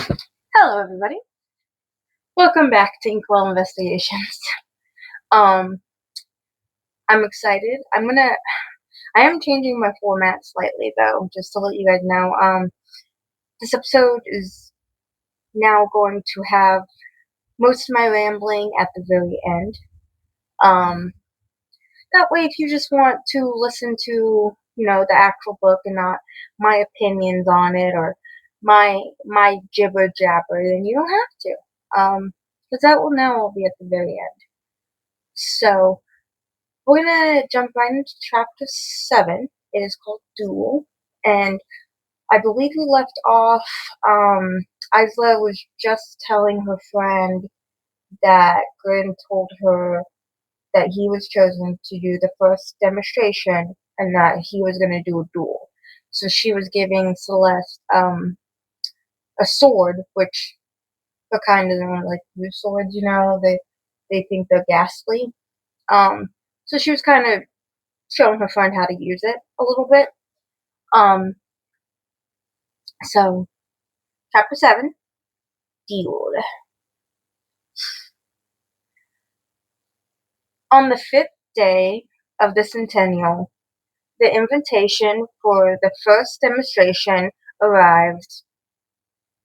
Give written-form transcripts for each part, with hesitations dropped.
Hello, everybody. Welcome back to Inkwell Investigations. Um, I'm excited. I am changing my format slightly, though, just to let you guys know. This episode is now going to have most of my rambling at the very end. Um, that way, if you just want to listen to, the actual book and not my opinions on it or my jibber jabber, then you don't have to. Because that will now all be at the very end. So, we're gonna jump right into chapter 7. It is called Duel, and I believe we left off. Isla was just telling her friend that Grin told her that he was chosen to do the first demonstration and that he was gonna do a duel. So she was giving Celeste a sword, which her kind doesn't really like to use swords. They think they're ghastly. Um, so she was kind of showing her friend how to use it a little bit. Um, so chapter 7, Duel. On the 5th day of the centennial, the invitation for the first demonstration arrived.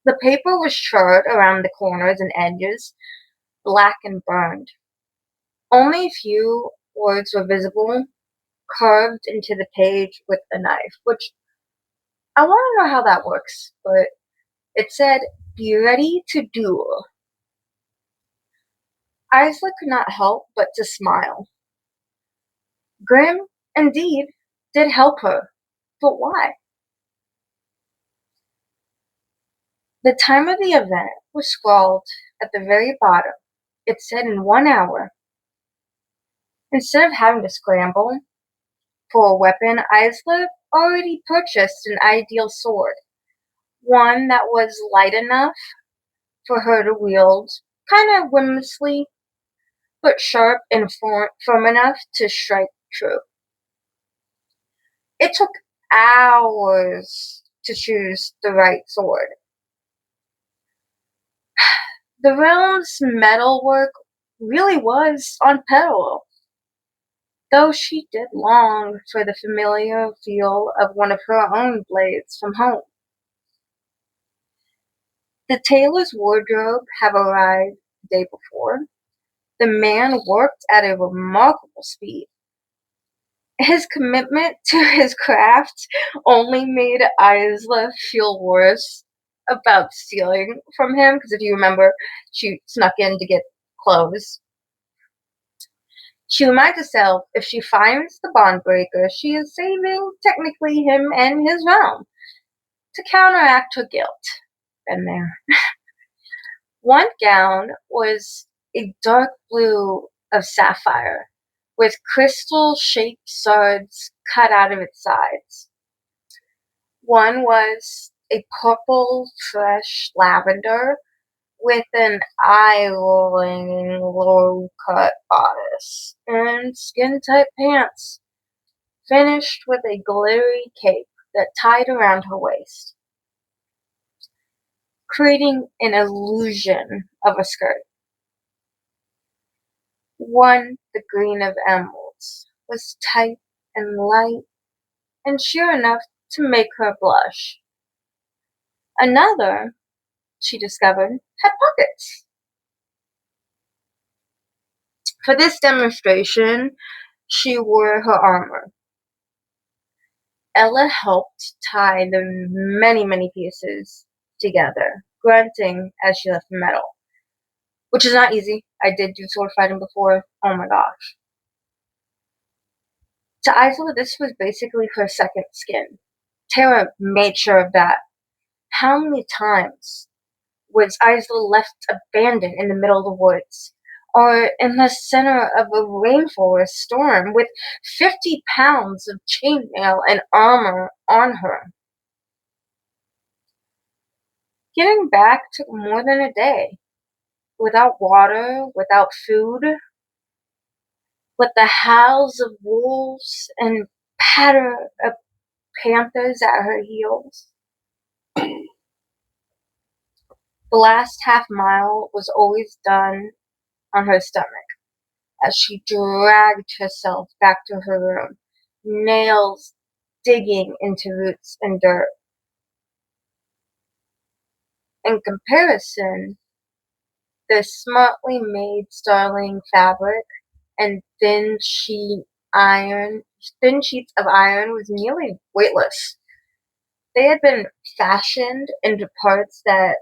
The paper was charred around the corners and edges, black and burned. Only a few words were visible, carved into the page with a knife, which I want to know how that works, but it said, "Be ready to duel." Isla could not help but to smile. Grim, indeed, did help her, but why? The time of the event was scrawled at the very bottom. It said in 1 hour. Instead of having to scramble for a weapon, Isla already purchased an ideal sword, one that was light enough for her to wield, kind of whimsically, but sharp and firm enough to strike true. It took hours to choose the right sword. The realm's metalwork really was unparalleled, though she did long for the familiar feel of one of her own blades from home. The tailor's wardrobe had arrived the day before. The man worked at a remarkable speed. His commitment to his craft only made Isla feel worse about stealing from him, because if you remember, she snuck in to get clothes. She reminds herself if she finds the bond breaker, she is saving technically him and his realm to counteract her guilt. Been there. One gown was a dark blue of sapphire, with crystal-shaped swords cut out of its sides. One was a purple, fresh lavender with an eye-rolling low-cut bodice and skin-tight pants, finished with a glittery cape that tied around her waist, creating an illusion of a skirt. One, the green of emeralds, was tight and light and sheer enough to make her blush. Another, she discovered, had pockets. For this demonstration, she wore her armor. Ella helped tie the many, many pieces together, grunting as she left the metal, which is not easy. I did do sword fighting before. Oh my gosh. To Isla, this was basically her second skin. Tara made sure of that. How many times was Isla left abandoned in the middle of the woods, or in the center of a rainforest storm with 50 pounds of chainmail and armor on her? Getting back took more than a day, without water, without food, with the howls of wolves and patter of panthers at her heels. The last half mile was always done on her stomach, as she dragged herself back to her room, nails digging into roots and dirt. In comparison, the smartly made starling fabric and thin sheets of iron was nearly weightless. They had been fashioned into parts that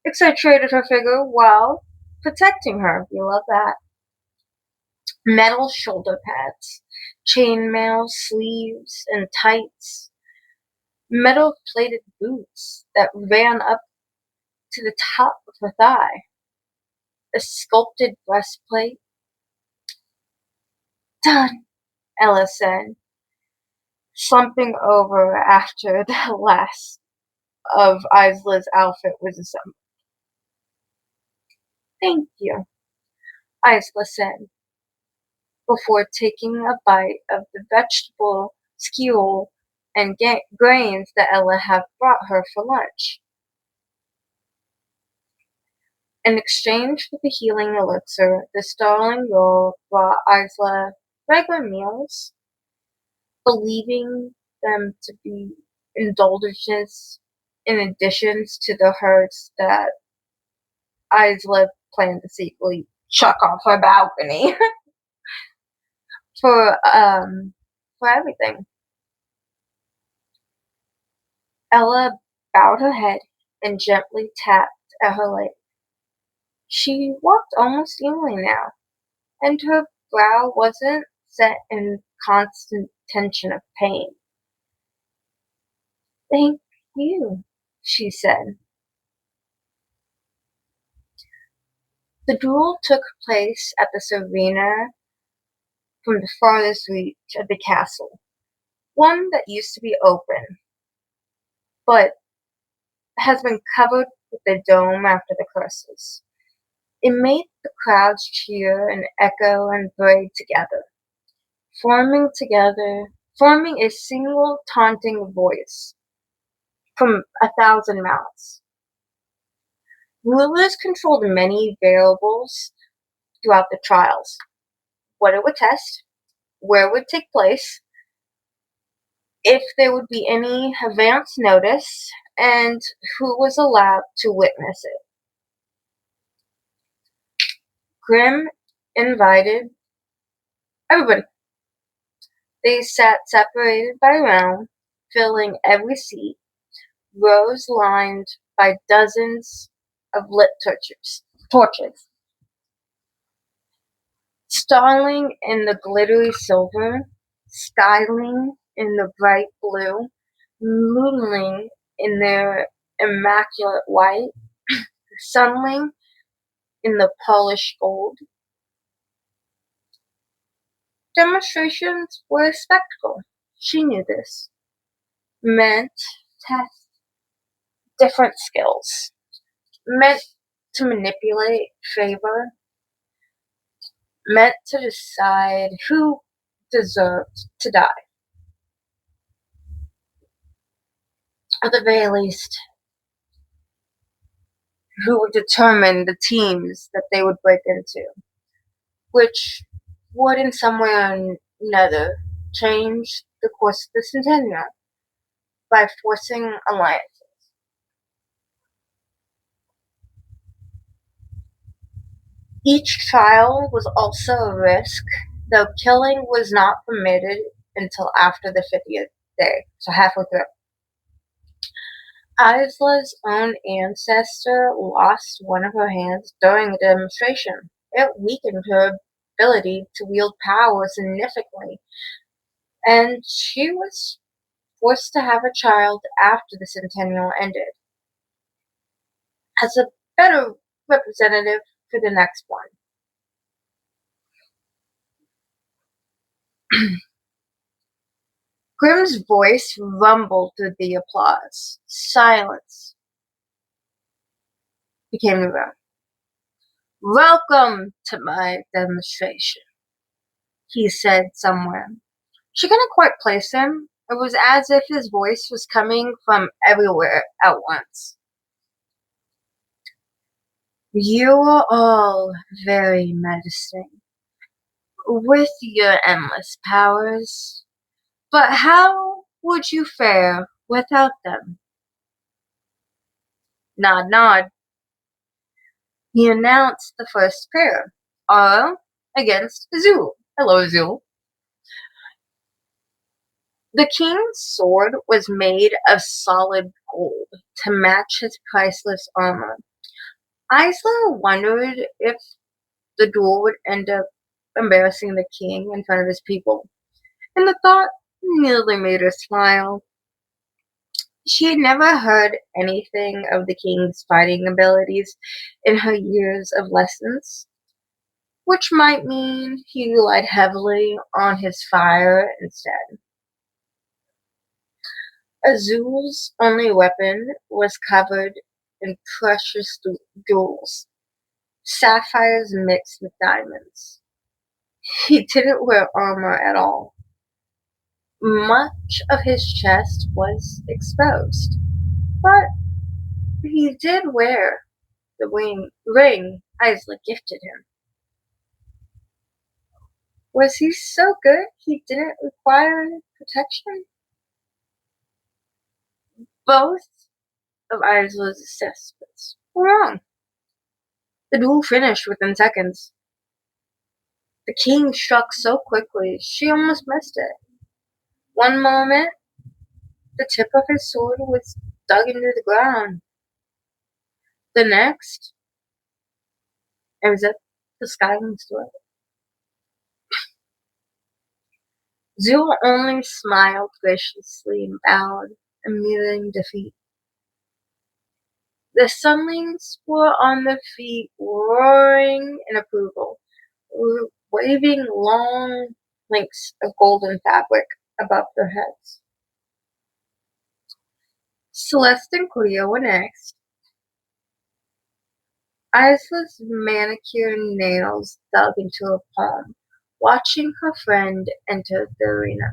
accentuated her figure while protecting her. We love that. Metal shoulder pads, chainmail sleeves and tights, metal plated boots that ran up to the top of her thigh, a sculpted breastplate. Done, Ella said, slumping over after the last of Isla's outfit was assembled. Thank you, Isla said, before taking a bite of the vegetable skewer and grains that Ella had brought her for lunch. In exchange for the healing elixir, the starling girl brought Isla regular meals, believing them to be indulgences in additions to the herds that Isla planned to secretly chuck off her balcony for everything. Ella bowed her head and gently tapped at her leg. She walked almost evenly now, and her brow wasn't set in constant tension of pain. Thank you, she said. The duel took place at the Serena from the farthest reach of the castle, one that used to be open, but has been covered with a dome after the curses. It made the crowds cheer and echo and bray together, forming a single taunting voice from 1,000 mouths. Rulers controlled many variables throughout the trials: what it would test, where it would take place, if there would be any advance notice, and who was allowed to witness it. Grimm invited everybody. They sat separated by round, filling every seat, rows lined by dozens of lit torches. Starling in the glittery silver, Skyling in the bright blue, Moonling in their immaculate white, Sunling in the polished gold. Demonstrations were a spectacle. She knew this. Meant test different skills. Meant to manipulate favor. Meant to decide who deserved to die. At the very least, who would determine the teams that they would break into, which would in some way or another change the course of the centennial by forcing alliance. Each trial was also a risk, though killing was not permitted until after the 50th day, so halfway through. Isla's own ancestor lost one of her hands during a demonstration. It weakened her ability to wield power significantly, and she was forced to have a child after the centennial ended, as a better representative for the next one. Grimm's voice rumbled through the applause. Silence became the room. Welcome to my demonstration, he said somewhere. She couldn't quite place him. It was as if his voice was coming from everywhere at once. You are all very menacing with your endless powers, but how would you fare without them? Nod, nod. He announced the first pair. Aura against Zul. Hello, Zul. The king's sword was made of solid gold to match his priceless armor. Isla wondered if the duel would end up embarrassing the king in front of his people, and the thought nearly made her smile. She had never heard anything of the king's fighting abilities in her years of lessons, which might mean he relied heavily on his fire instead. Azul's only weapon was covered in precious jewels, sapphires mixed with diamonds. He didn't wear armor at all. Much of his chest was exposed, but he did wear the ring Isla gifted him. Was he so good he didn't require protection? Both of Isla's assessments were wrong. The duel finished within seconds. The king struck so quickly she almost missed it. One moment, the tip of his sword was dug into the ground. The next, it was at the Skyling's door. Zul only smiled graciously and bowed, admitting defeat. The Sunlings were on their feet, roaring in approval, waving long links of golden fabric above their heads. Celeste and Cleo were next. Isla's manicured nails dug into her palm, watching her friend enter the arena.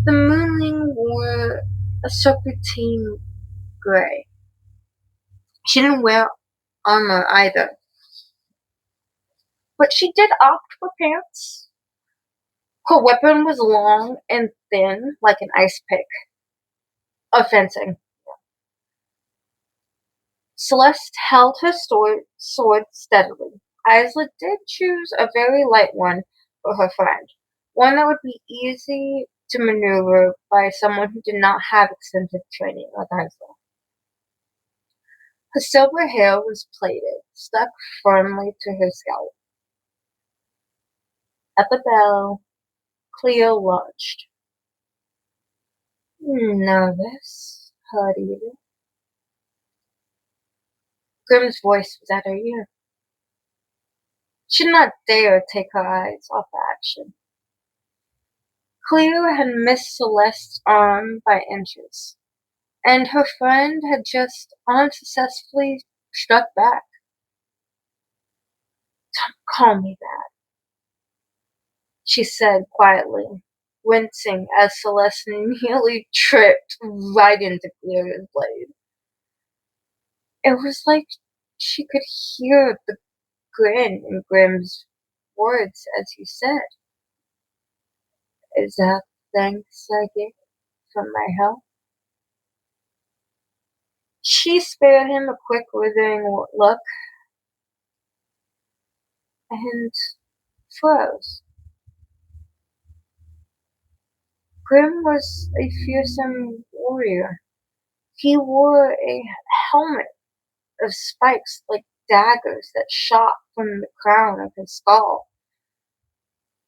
The moonling wore a serpentine gray. She didn't wear armor either, but she did opt for pants. Her weapon was long and thin, like an ice pick of fencing. Celeste held her sword steadily. Isla did choose a very light one for her friend, one that would be easy to maneuver by someone who did not have extensive training like Isla. Her silver hair was plaited, stuck firmly to her scalp. At the bell, Cleo lodged. Nervous, Huddy. Grim's voice was at her ear. She did not dare take her eyes off the action. Cleo had missed Celeste's arm by inches, and her friend had just unsuccessfully struck back. Don't call me that, she said quietly, wincing as Celeste nearly tripped right into Cleo's blade. It was like she could hear the grin in Grim's words as he said, "Is that thanks I get for my help?" She spared him a quick withering look and froze. Grim was a fearsome warrior. He wore a helmet of spikes like daggers that shot from the crown of his skull.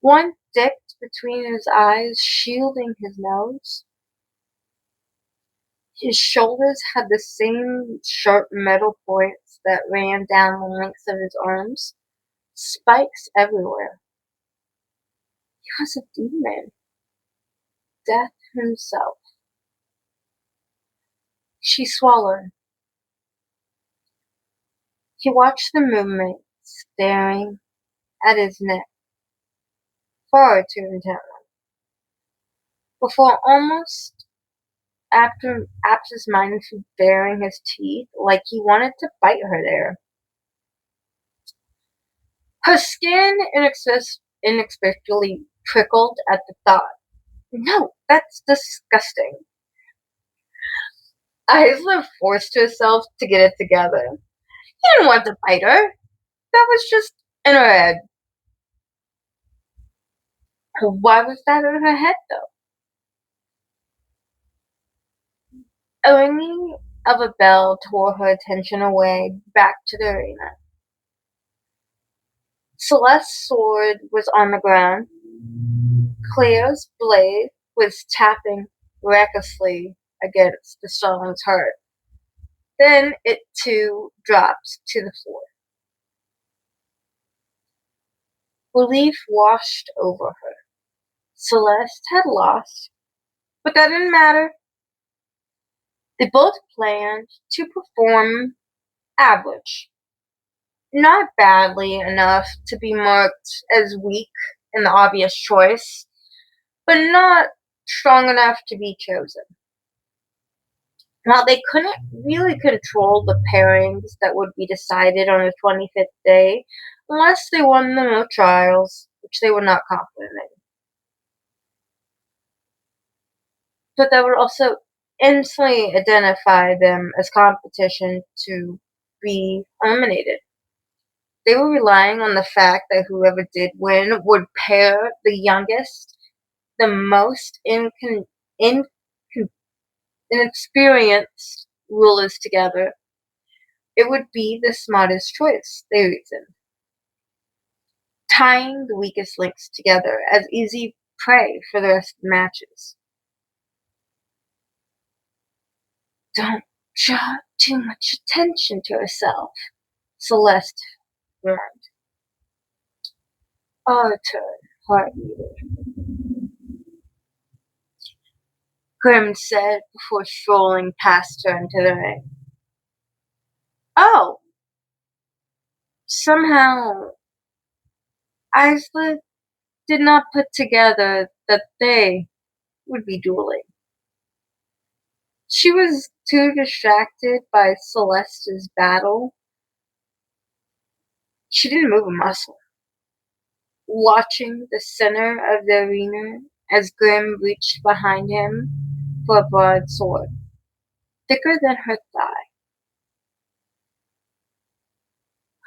One dipped between his eyes, shielding his nose. His shoulders had the same sharp metal points that ran down the lengths of his arms, spikes everywhere. He was a demon, death himself. She swallowed. He watched the movement, staring at his neck far too intently. Before almost absent-mindedly baring his teeth like he wanted to bite her there. Her skin inexplicably prickled at the thought. No, that's disgusting. Isla forced herself to get it together. He didn't want to bite her. That was just in her head. Why was that in her head, though? A ringing of a bell tore her attention away, back to the arena. Celeste's sword was on the ground. Claire's blade was tapping recklessly against the starling's heart. Then it too dropped to the floor. Relief washed over her. Celeste had lost, but that didn't matter. They both planned to perform average. Not badly enough to be marked as weak in the obvious choice, but not strong enough to be chosen. While they couldn't really control the pairings that would be decided on the 25th day, unless they won the no trials, which they were not confident in, but that would also instantly identify them as competition to be eliminated. They were relying on the fact that whoever did win would pair the youngest, the most inexperienced rulers together. It would be the smartest choice, they reasoned. Tying the weakest links together as easy prey for the rest of the matches. Don't draw too much attention to herself, Celeste warned. Our turn, Heart Eater, Grim said before strolling past her into the ring. Oh, somehow Isla did not put together that they would be dueling. She was too distracted by Celeste's battle. She didn't move a muscle. Watching the center of the arena as Grim reached behind him for a broad sword, thicker than her thigh.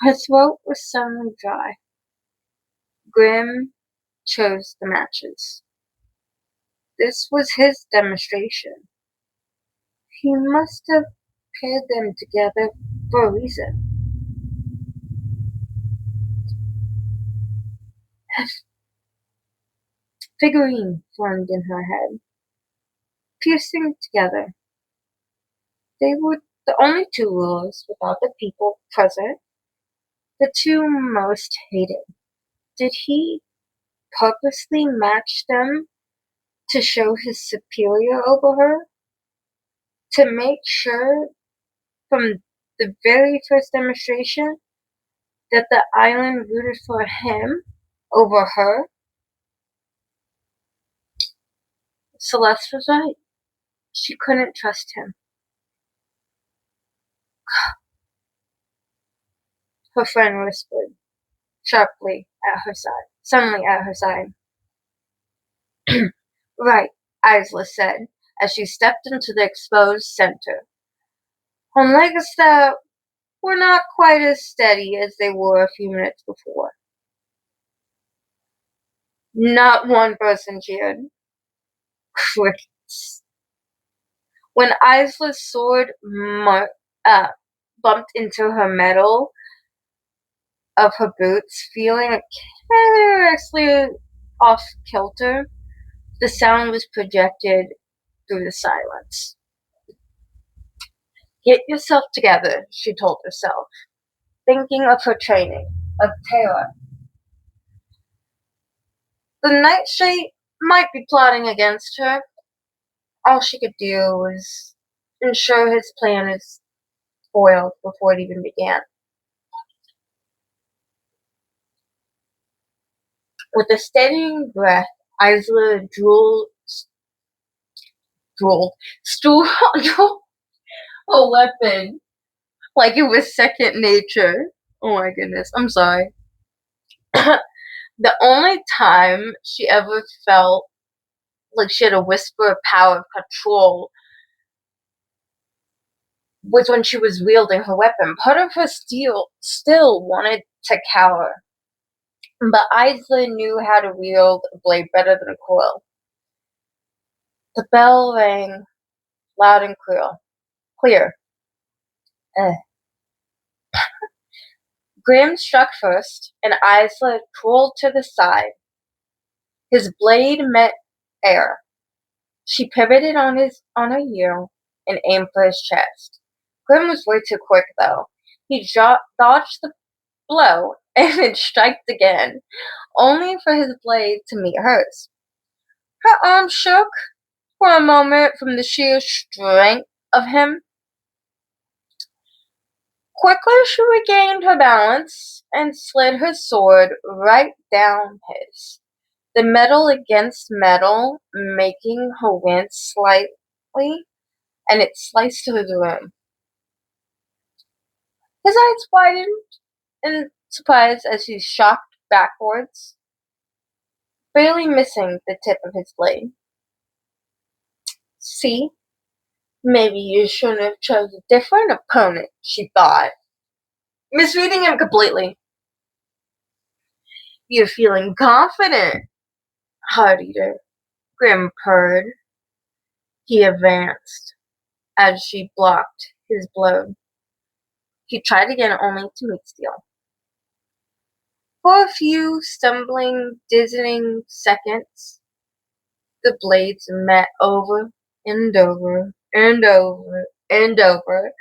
Her throat was suddenly dry. Grim chose the matches. This was his demonstration. He must have paired them together for a reason. A figurine formed in her head, piercing together. They were the only two rulers without the people present, the two most hated. Did he purposely match them to show his superior over her? To make sure from the very first demonstration that the island rooted for him over her? Celeste was right. She couldn't trust him. Her friend whispered, sharply at her side, suddenly at her side. Right, Isla said, as she stepped into the exposed center. On legs that were not quite as steady as they were a few minutes before. Not one person cheered. Crickets. When Isla's sword bumped into her metal of her boots, feeling carelessly off kilter, the sound was projected through the silence. Get yourself together, she told herself, thinking of her training, of Taylor. The nightshade might be plotting against her. All she could do was ensure his plan is foiled before it even began. With a steadying breath, Isla stooled onto a weapon like it was second nature. Oh my goodness, I'm sorry. The only time she ever felt like she had a whisper of power of control was when she was wielding her weapon. Part of her still wanted to cower, but Isla knew how to wield a blade better than Quill. The bell rang loud and clear. Eh. Grim struck first, and Isla twirled to the side. His blade met air. She pivoted on her heel and aimed for his chest. Grim was way too quick, though. He dodged the blow and then struck again, only for his blade to meet hers. Her arm shook for a moment from the sheer strength of him. Quickly she regained her balance and slid her sword right down his, the metal against metal, making her wince slightly, and it sliced through the room. His eyes widened in surprise as he shocked backwards, barely missing the tip of his blade. See, maybe you shouldn't have chosen a different opponent, she thought, misreading him completely. You're feeling confident, Heart Eater, Grim purred. He advanced as she blocked his blow. He tried again only to meet steel. For a few stumbling, dizzying seconds, the blades met over and over and over and over,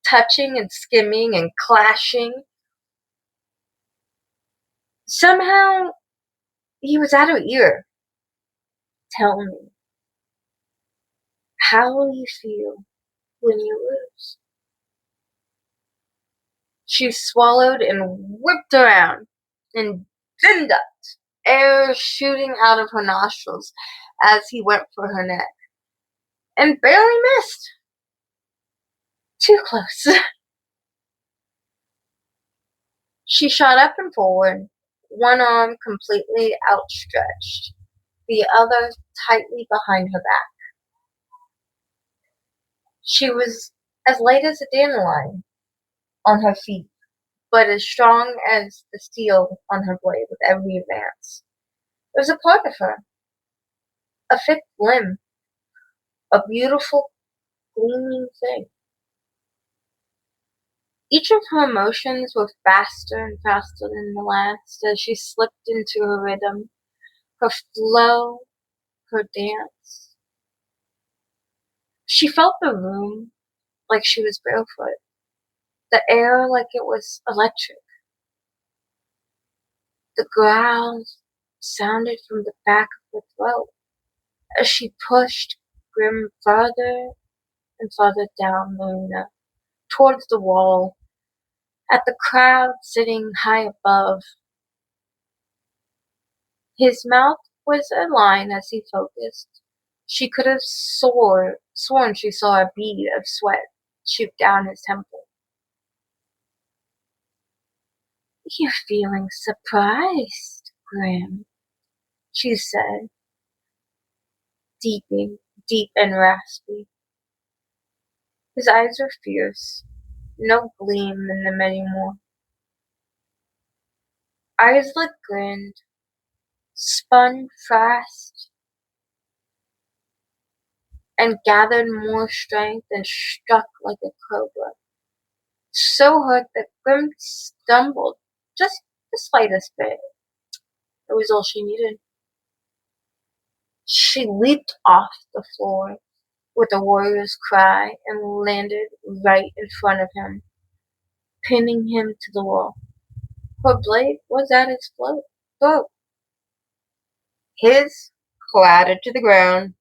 touching and skimming and clashing. Somehow, he was at her ear. Tell me, how will you feel when you lose? She swallowed and whipped around, and then ducked, air shooting out of her nostrils as he went for her neck, and barely missed. Too close. She shot up and forward, one arm completely outstretched, the other tightly behind her back. She was as light as a dandelion on her feet, but as strong as the steel on her blade with every advance. It was a part of her, a fifth limb, a beautiful, gleaming thing. Each of her motions were faster and faster than the last as she slipped into her rhythm, her flow, her dance. She felt the room like she was barefoot, the air like it was electric. The growls sounded from the back of her throat as she pushed Grim farther and farther down the arena, towards the wall, at the crowd sitting high above. His mouth was a line as he focused. She could have sworn she saw a bead of sweat shoot down his temple. You're feeling surprised, Grim, she said, deep, deep and raspy. His eyes were fierce, no gleam in them anymore. Isla grinned, spun fast, and gathered more strength and struck like a cobra. So hard that Grim stumbled just the slightest bit. It was all she needed. She leaped off the floor with a warrior's cry and landed right in front of him, pinning him to the wall. Her blade was at his throat. His clattered to the ground.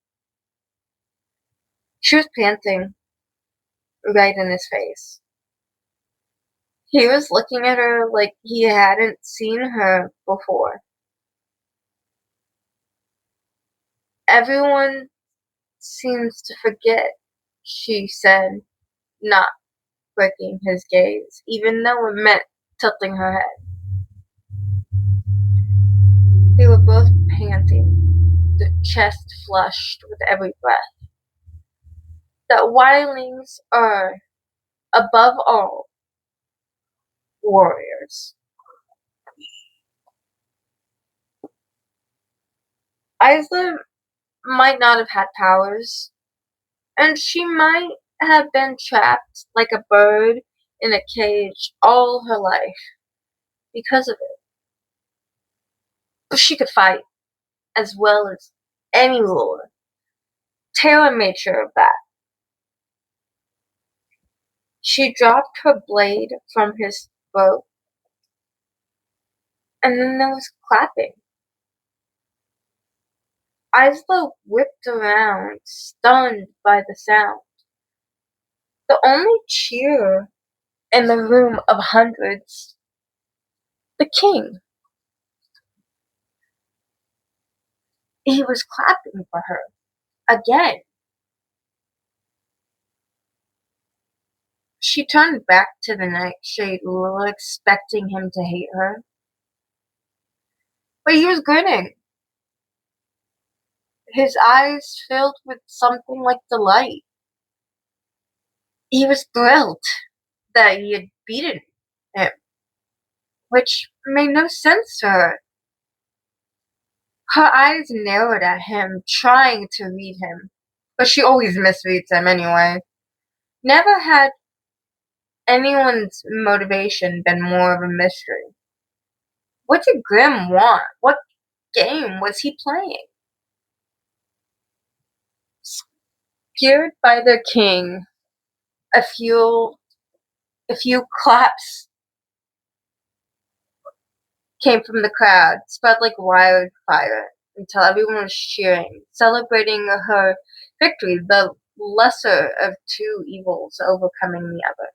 She was panting right in his face. He was looking at her like he hadn't seen her before. Everyone seems to forget, she said, not breaking his gaze, even though it meant tilting her head. They were both panting, their chest flushed with every breath. That wildlings are, above all, warriors. Isla might not have had powers, and she might have been trapped like a bird in a cage all her life because of it. But she could fight as well as any ruler. Taylor made sure of that. She dropped her blade from his throat, and then there was clapping. Isla whipped around, stunned by the sound. The only cheer in the room of hundreds, the king. He was clapping for her again. She turned back to the nightshade ruler, expecting him to hate her. But he was grinning, his eyes filled with something like delight. He was thrilled that he had beaten him, which made no sense to her. Her eyes narrowed at him, trying to read him. But she always misreads him anyway. Never had anyone's motivation been more of a mystery. What did Grim want? What game was he playing? Scared by the king, a few claps came from the crowd, spread like wildfire, until everyone was cheering, celebrating her victory, the lesser of two evils overcoming the other.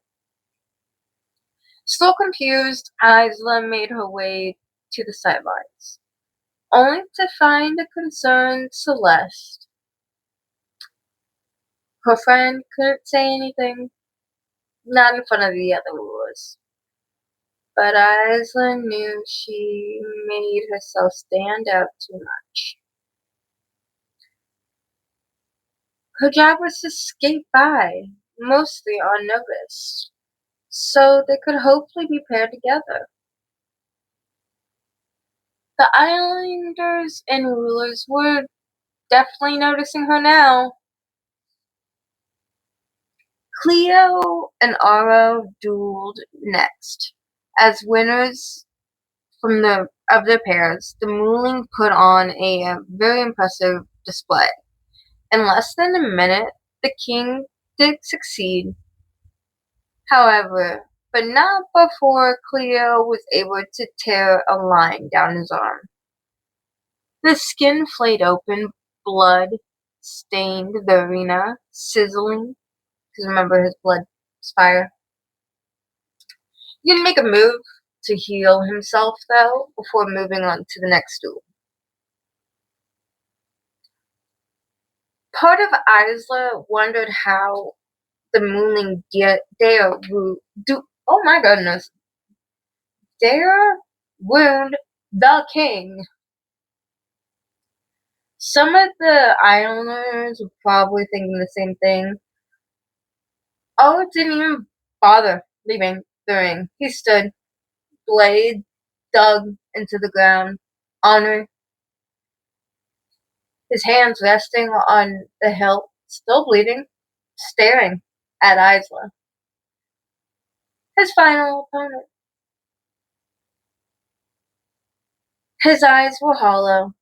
Still confused, Isla made her way to the sidelines, only to find a concerned Celeste. Her friend couldn't say anything, not in front of the other rulers. But Isla knew she made herself stand out too much. Her job was to skate by, mostly unnoticed, so they could hopefully be paired together. The islanders and rulers were definitely noticing her now. Cleo and Aro dueled next. As winners of their pairs, the Mooling put on a very impressive display. In less than a minute, the king did succeed, however, but not before Cleo was able to tear a line down his arm. The skin flayed open, blood stained the arena, sizzling, because remember his blood is fire. He didn't make a move to heal himself, though, before moving on to the next duel. Part of Isla wondered how the Mooling dare oh my goodness, dare wound the king. Some of the islanders were probably thinking the same thing. Oh, didn't even bother leaving the ring. He stood, blade dug into the ground, honor, his hands resting on the hilt, still bleeding, staring at Isla, his final opponent. His eyes were hollow,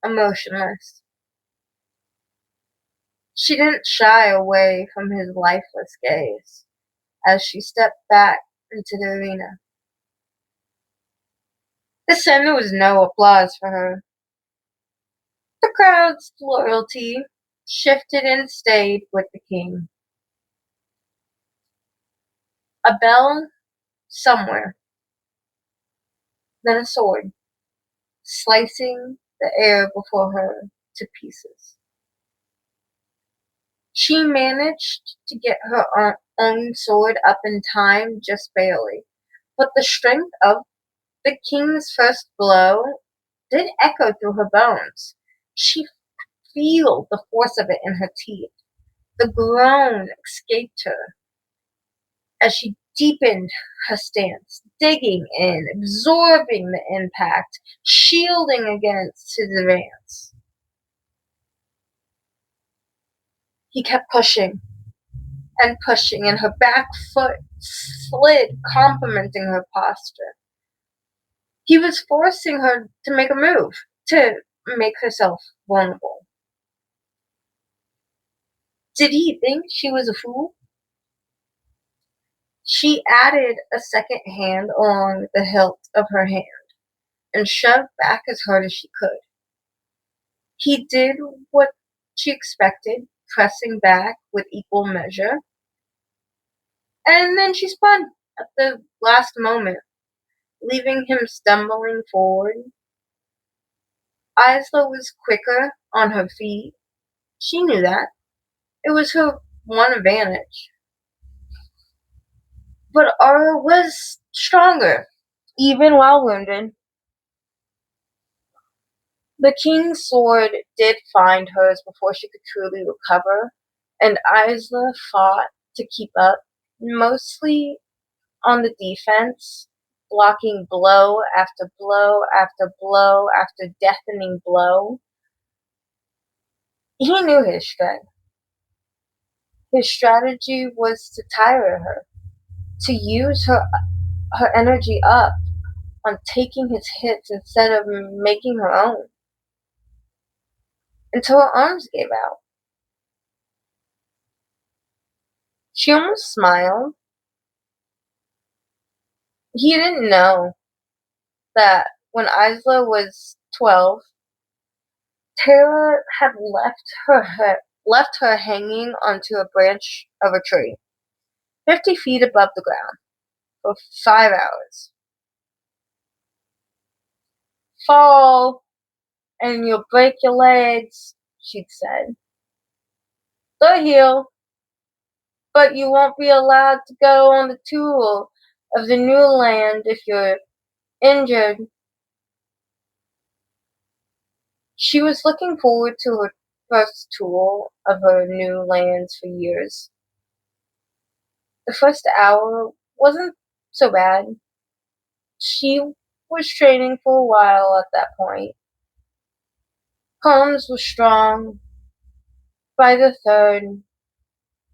emotionless. She didn't shy away from his lifeless gaze as she stepped back into the arena. This time there was no applause for her. The crowd's loyalty shifted and stayed with the king. A bell somewhere, then a sword, slicing the air before her to pieces. She managed to get her own sword up in time, just barely, but the strength of the king's first blow did echo through her bones. She felt the force of it in her teeth. The groan escaped her as she deepened her stance, digging in, absorbing the impact, shielding against his advance. He kept pushing and pushing, and her back foot slid, complementing her posture. He was forcing her to make a move, to make herself vulnerable. Did he think she was a fool? She added a second hand along the hilt of her hand and shoved back as hard as she could. He did what she expected, pressing back with equal measure, and then she spun at the last moment, leaving him stumbling forward. Isla was quicker on her feet. She knew that. It was her one advantage. But Aura was stronger, even while wounded. The king's sword did find hers before she could truly recover, and Isla fought to keep up, mostly on the defense, blocking blow after blow after blow after deafening blow. He knew his strength. His strategy was to tire her, to use her energy up on taking his hits instead of making her own, until her arms gave out. She almost smiled. He didn't know that when Isla was 12, Tara had left her hanging onto a branch of a tree, 50 feet above the ground, for 5 hours. Fall, and you'll break your legs, she'd said. They'll heal, but you won't be allowed to go on the tour of the new land if you're injured. She was looking forward to her first tour of her new lands for years. The first hour wasn't so bad. She was training for a while at that point. Her arms were strong. By the third,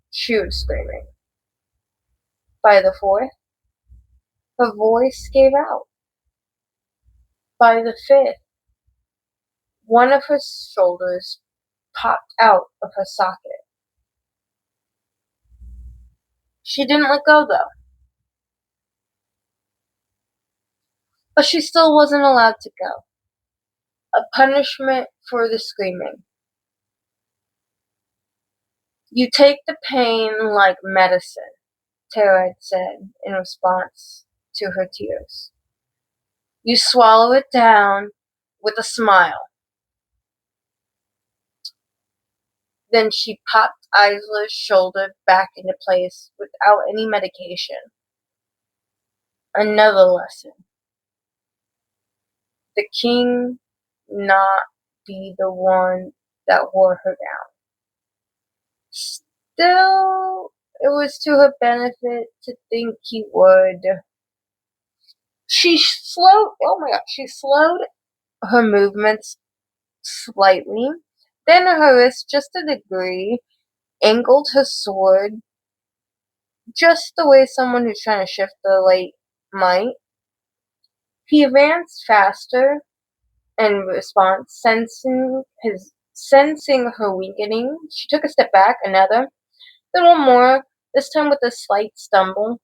she was screaming. By the fourth, her voice gave out. By the fifth, one of her shoulders popped out of her socket. She didn't let go, though. But she still wasn't allowed to go. A punishment for the screaming. You take the pain like medicine, Tara had said in response to her tears. You swallow it down with a smile. Then she popped Isla's shoulder back into place without any medication. Another lesson. The king not be the one that wore her down. Still, it was to her benefit to think he would. She slowed her movements slightly, then her wrist just a degree, angled her sword just the way someone who's trying to shift the light might. He advanced faster in response, sensing her weakening. She took a step back, another, then one more, this time with a slight stumble.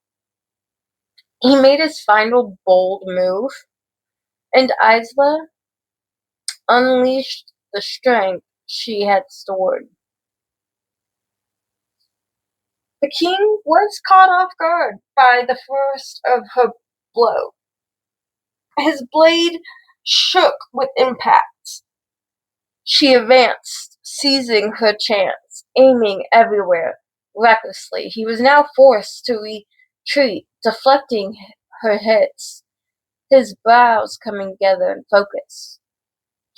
He made his final bold move, and Isla unleashed the strength she had stored. The king was caught off guard by the first of her blow. His blade shook with impact. She advanced, seizing her chance, aiming everywhere, recklessly. He was now forced to retreat, deflecting her hits, his brows coming together in focus.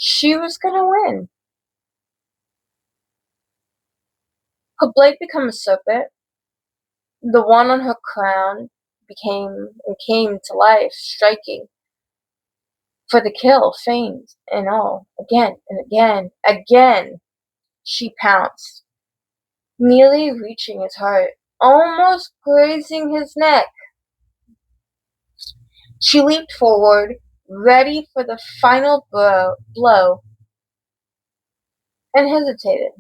She was gonna win. Her blade became a serpent. The one on her crown came to life, striking for the kill, feigned and all. Again and again, again, she pounced, nearly reaching his heart, almost grazing his neck. She leaped forward, ready for the final blow, and hesitated.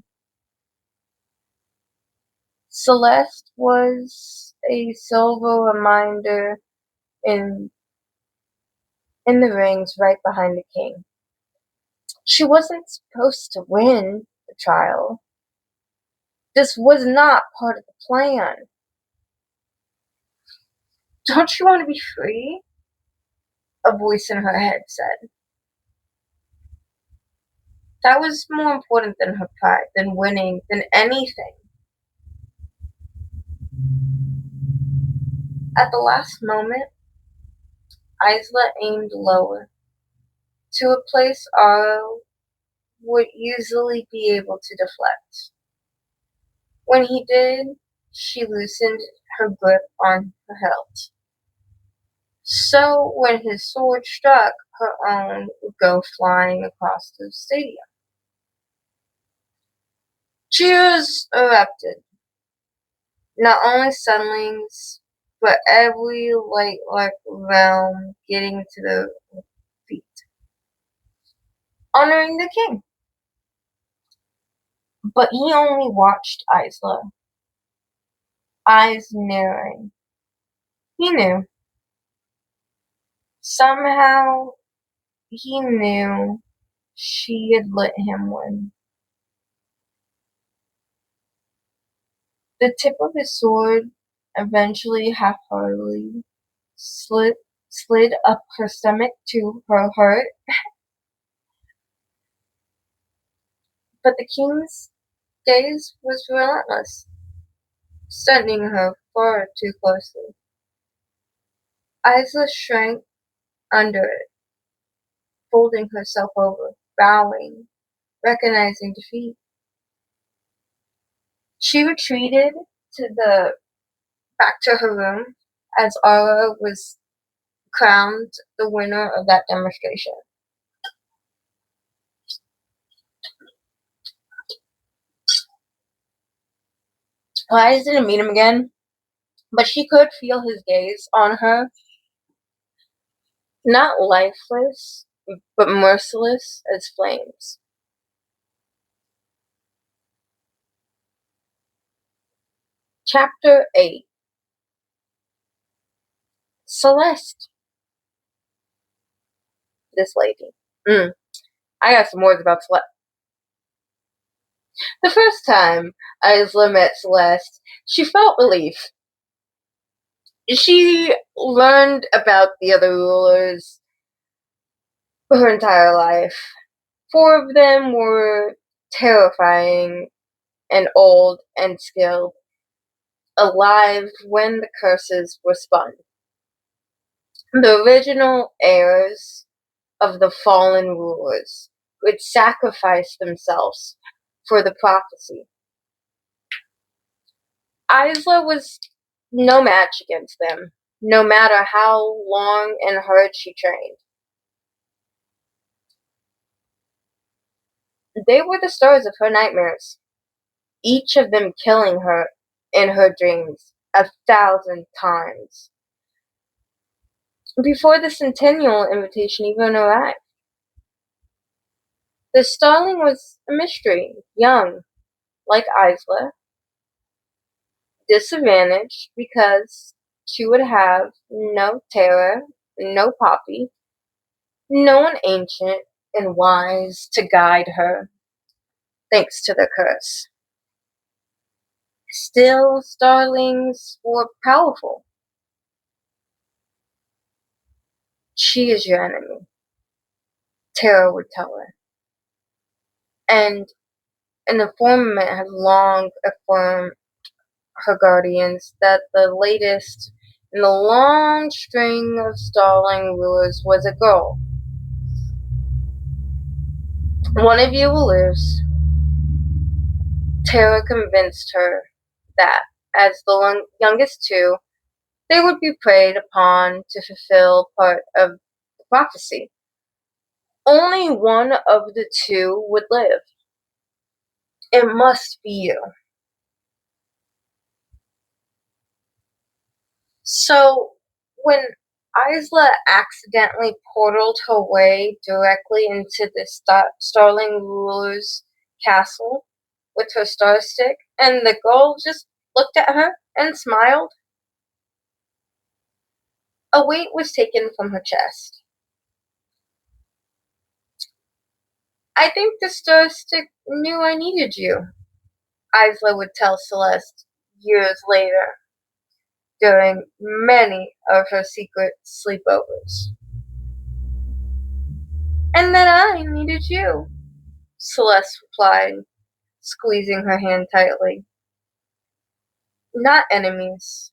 Celeste was a silver reminder in in the rings right behind the king. She wasn't supposed to win the trial. This was not part of the plan. Don't you want to be free? A voice in her head said. That was more important than her pride, than winning, than anything. At the last moment, Isla aimed lower, to a place Aro would easily be able to deflect. When he did, she loosened her grip on her hilt. So when his sword struck, her own would go flying across the stadium. Cheers erupted. Not only sunlings, but every Lightlark realm getting to their feet, honoring the king. But he only watched Isla, eyes narrowing. He knew. Somehow he knew she had let him win. The tip of his sword eventually half-heartedly slid up her stomach to her heart, but the king's gaze was relentless, studying her far too closely. Isla shrank under it, folding herself over, bowing, recognizing defeat. She retreated back to her room as Aura was crowned the winner of that demonstration. Her eyes didn't meet him again, but she could feel his gaze on her, not lifeless, but merciless as flames. Chapter 8. Celeste. This lady. I got some words about Celeste. The first time Isla met Celeste, she felt relief. She learned about the other rulers her entire life. 4 of them were terrifying and old and skilled, alive when the curses were spun. The original heirs of the fallen rulers who had sacrificed themselves for the prophecy. Isla was no match against them, no matter how long and hard she trained. They were the stars of her nightmares, each of them killing her in her dreams 1,000 times. Before the Centennial invitation even arrived, the starling was a mystery, young, like Isla, disadvantaged because she would have no Terra, no Poppy, no one ancient and wise to guide her, thanks to the curse. Still, starlings were powerful. She is your enemy, Terra would tell her. And an informant had long informed her guardians that the latest in the long string of starling rulers was a girl. One of you will lose. Tara convinced her that, as the youngest two, they would be preyed upon to fulfill part of the prophecy. Only one of the two would live. It must be you. So, when Isla accidentally portaled her way directly into the Starling ruler's castle with her star stick, and the girl just looked at her and smiled, a weight was taken from her chest. I think the star stick knew I needed you, Isla would tell Celeste years later during many of her secret sleepovers. And that I needed you, Celeste replied, squeezing her hand tightly. Not enemies,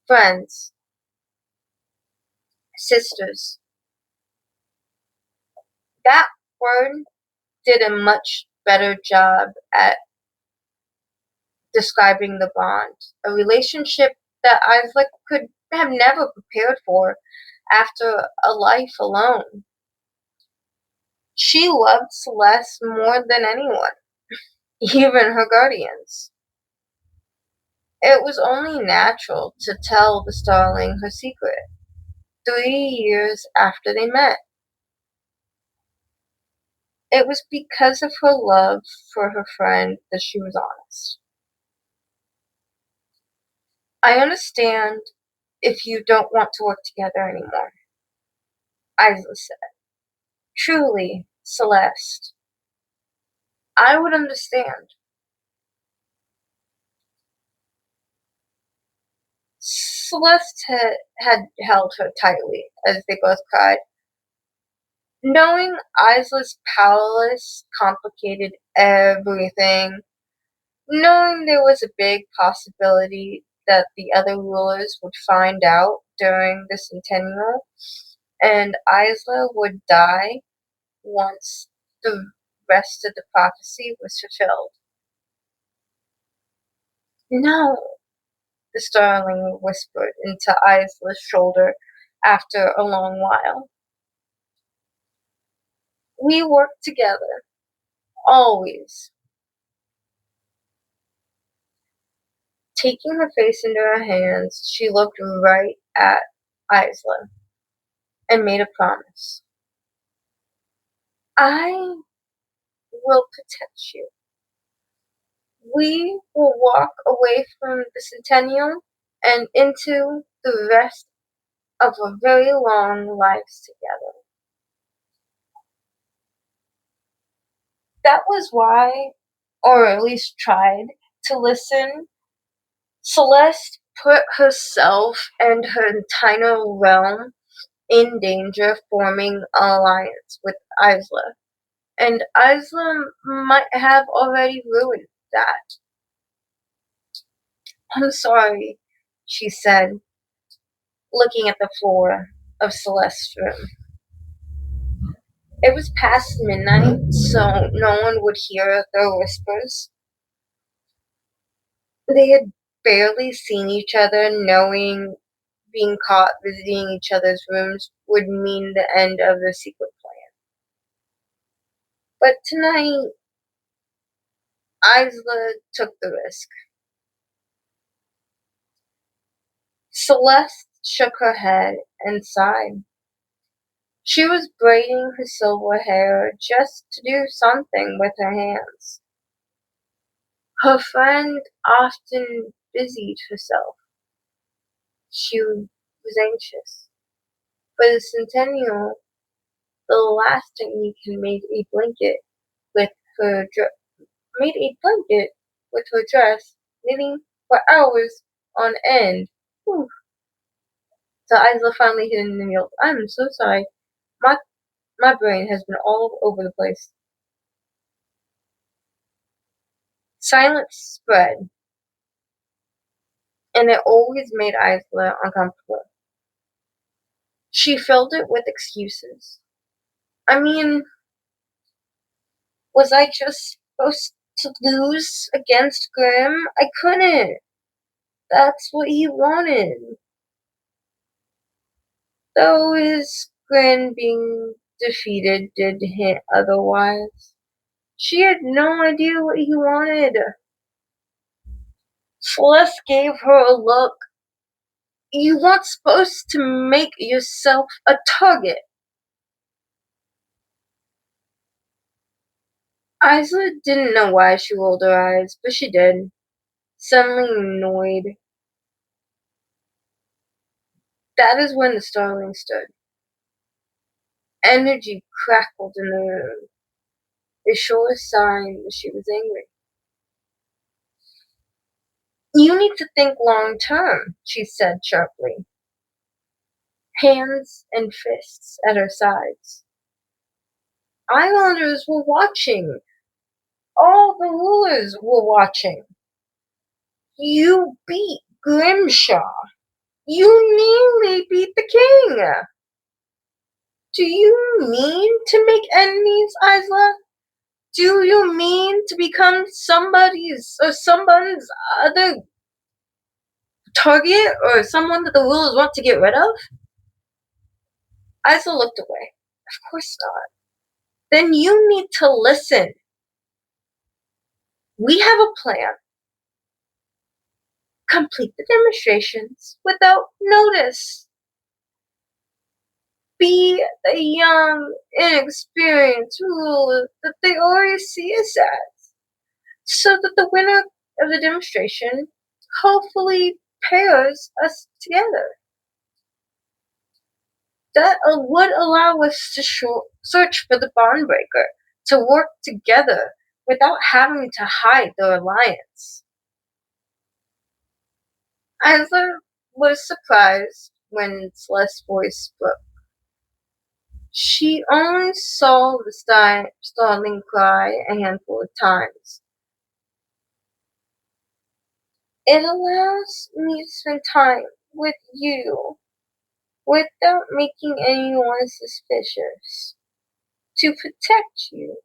friends, sisters. That word did a much better job at describing the bond, a relationship that Isaac could have never prepared for after a life alone. She loved Celeste more than anyone, even her guardians. It was only natural to tell the starling her secret 3 years after they met. It was because of her love for her friend that she was honest. I understand if you don't want to work together anymore, Isla said. Truly, Celeste, I would understand. Celeste had held her tightly as they both cried. Knowing Isla's powerless complicated everything. Knowing there was a big possibility that the other rulers would find out during the centennial, and Isla would die once the rest of the prophecy was fulfilled. No, the starling whispered into Isla's shoulder after a long while. We worked together, always. Taking her face into her hands, she looked right at Isla and made a promise. I will protect you. We will walk away from the centennial and into the rest of our very long lives together. That was why, or at least tried, to listen. Celeste put herself and her entire realm in danger forming an alliance with Isla, and Isla might have already ruined that. I'm sorry, she said, looking at the floor of Celeste's room. It was past midnight, so no one would hear their whispers. They had barely seen each other, knowing being caught visiting each other's rooms would mean the end of the secret plan. But tonight, Isla took the risk. Celeste shook her head and sighed. She was braiding her silver hair just to do something with her hands. Her friend often busied herself. She was anxious. For the centennial, the last technique had with her made a blanket with her dress, knitting for hours on end. Whew. So Isla finally hit in the meal. I'm so sorry. My my brain has been all over the place. Silence spread, and it always made Isla uncomfortable. She filled it with excuses. I mean, Was I just supposed to lose against Grim? I couldn't. That's what he wanted. Though his grin being defeated did hint otherwise. She had no idea what he wanted. Celeste gave her a look. You weren't supposed to make yourself a target. Isla didn't know why she rolled her eyes, but she did, suddenly annoyed. That is when the starling stood. Energy crackled in the room, a sure sign that she was angry. You need to think long term, she said sharply, hands and fists at her sides. Islanders were watching. All the rulers were watching. You beat Grimshaw. You nearly beat the king. Do you mean to make enemies, Isla? Do you mean to become someone's other target or someone that the rulers want to get rid of? Isla looked away. Of course not. Then you need to listen. We have a plan. Complete the demonstrations without notice. Be the young, inexperienced ruler that they already see us as, so that the winner of the demonstration hopefully pairs us together. That would allow us to search for the bondbreaker, to work together without having to hide the alliance. Isla was surprised when Celeste's voice spoke. She only saw the starling cry a handful of times. It allows me to spend time with you without making anyone suspicious. To protect you.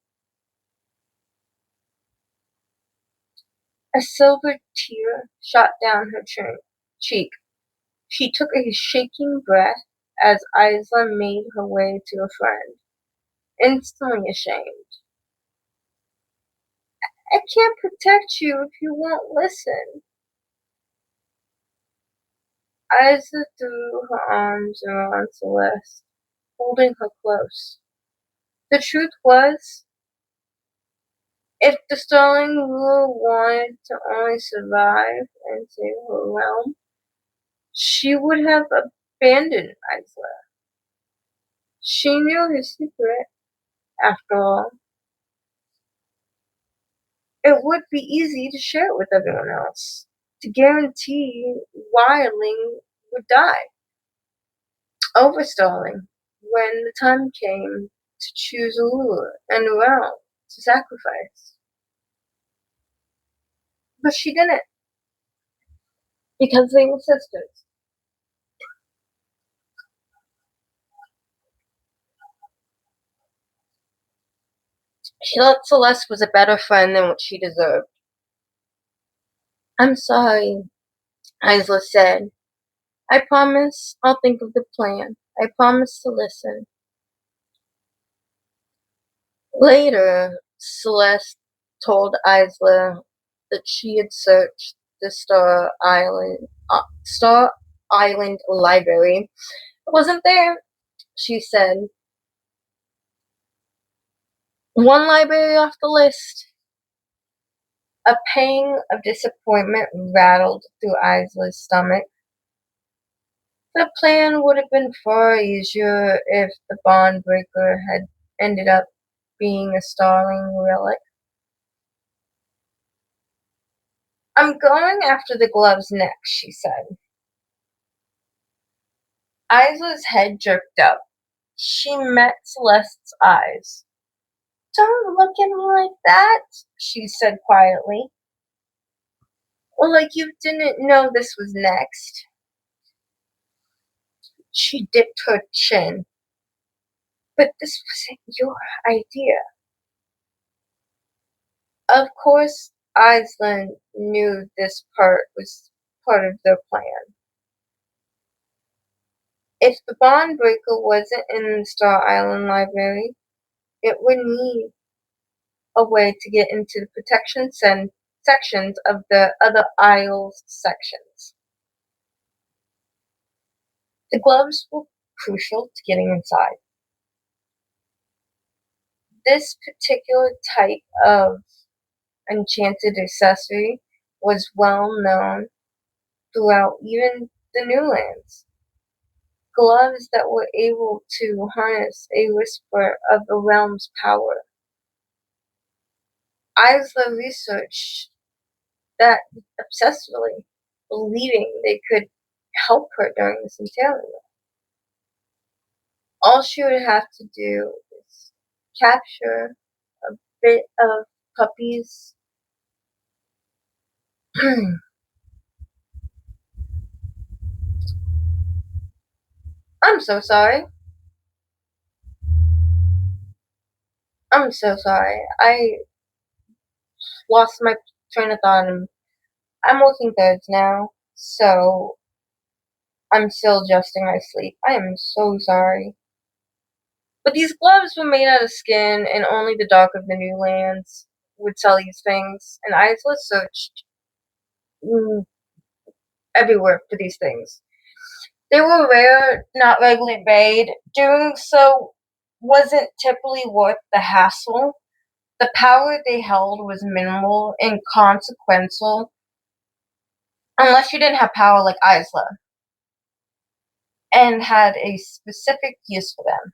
A silver tear shot down her cheek. She took a shaking breath as Isla made her way to a friend, instantly ashamed. I can't protect you if you won't listen. Isla threw her arms around Celeste, holding her close. The truth was, if the starling ruler wanted to only survive and save her realm, she would have abandoned Isla. She knew her secret, after all. It would be easy to share it with everyone else, to guarantee Wildling would die. Overstalling, when the time came to choose a ruler and a realm to sacrifice. But she didn't, because they were sisters. She thought Celeste was a better friend than what she deserved. I'm sorry, Isla said. I promise I'll think of the plan. I promise to listen. Later, Celeste told Isla that she had searched the Star Island library. It wasn't there, she said. One library off the list. A pang of disappointment rattled through Isla's stomach. The plan would have been far easier if the bondbreaker had ended up being a starling relic. I'm going after the gloves next, she said. Isla's head jerked up. She met Celeste's eyes. Don't look at me like that, she said quietly. Well, like you didn't know this was next. She dipped her chin. But this wasn't your idea. Of course, Iceland knew this part was part of their plan. If the bond breaker wasn't in the Star Island library, it would need a way to get into the protection sections of the other Isles sections. The gloves were crucial to getting inside. This particular type of enchanted accessory was well known throughout even the New Lands. Gloves that were able to harness a whisper of the realm's power. Isla researched that obsessively, believing they could help her during this interrogation. All she would have to do is capture a bit of Puppy's I'm so sorry. I'm so sorry. I lost my train of thought and I'm working thirds now, so I'm still adjusting my sleep. I am so sorry. But these gloves were made out of skin, and only the Dock of the New Lands would sell these things. And Isla searched mm, everywhere for these things. They were rare, not regularly made. Doing so wasn't typically worth the hassle. The power they held was minimal and consequential, unless you didn't have power like Isla and had a specific use for them.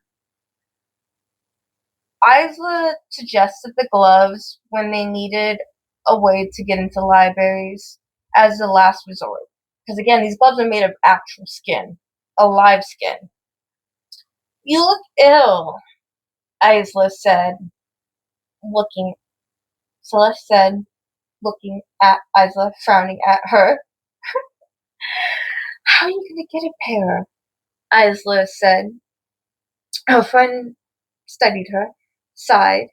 Isla suggested the gloves when they needed a way to get into libraries as a last resort. Because again, these gloves are made of actual skin, alive skin. You look ill, Isla said, looking. Celeste said, looking at Isla, frowning at her. How are you going to get a pair? Isla said. Her friend studied her, sighed.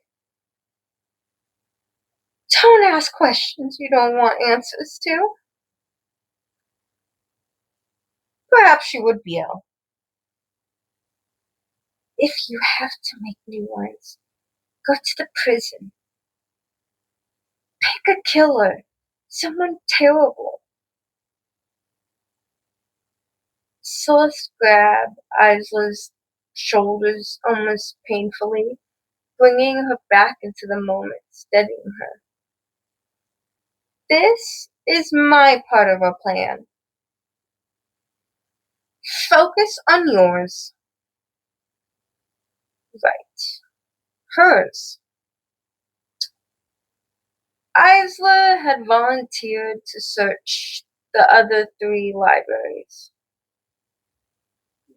Don't ask questions you don't want answers to. Perhaps she would be ill. If you have to make new ones, go to the prison. Pick a killer. Someone terrible. Celeste grabbed Isla's shoulders almost painfully, bringing her back into the moment, steadying her. This is my part of our plan. Focus on yours. Right. Hers. Isla had volunteered to search the other three libraries.